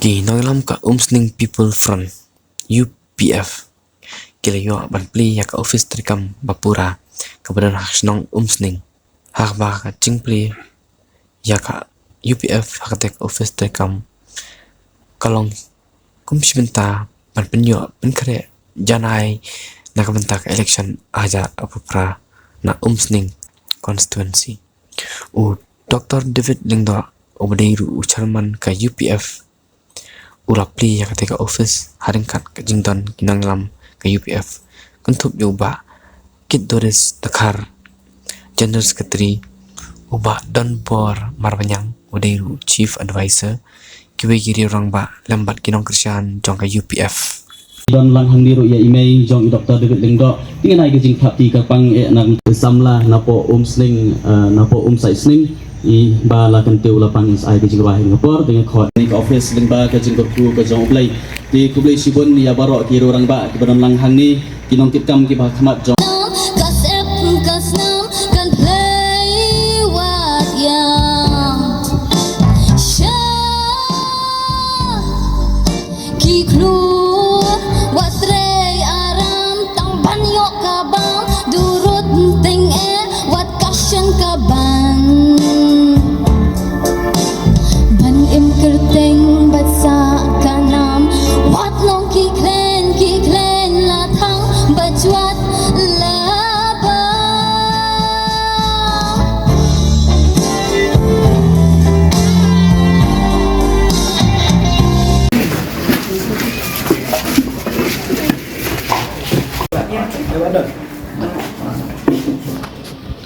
Ginanglam ka umsning People Front UPF kilayo banpli ya ka office trikam bapura kemudian haksnong umsning hakba ka cingpli ya ka UPF haktek office trikam kalong kumsibenta banpenyo penkare janai nakabenta ka election aja apupra na umsning constituency Dr. David Lingdo obadeiru chairman ka UPF urapli ya ketika office haringkat ke jington kinanglam ke UPF kentup yoba kit doris tekar general secretary uba don bor marbanyang udairu chief advisor kiwe giri orang ba lambat kinong kerjaan jong ke UPF don lang hang diru ya email jong Dr. David Lingdo tingin ay gijing thapti kapang nang samla napo umsling napo umsai sling I bala kan teu lapang ai ke jingwa hin ngapor dengan khot ni ka office ling ba ka jing ku ka jong ublai di kublai sibun ya barok ki orang ba ki badan lang hang ni kinong kitkam ki ba khamat jong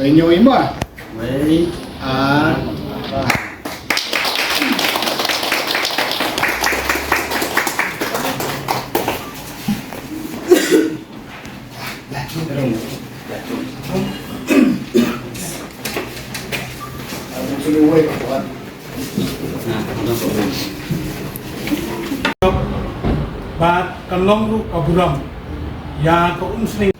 Inyo imo ah. Wei Ba kalong lu kaburam ya ko umsling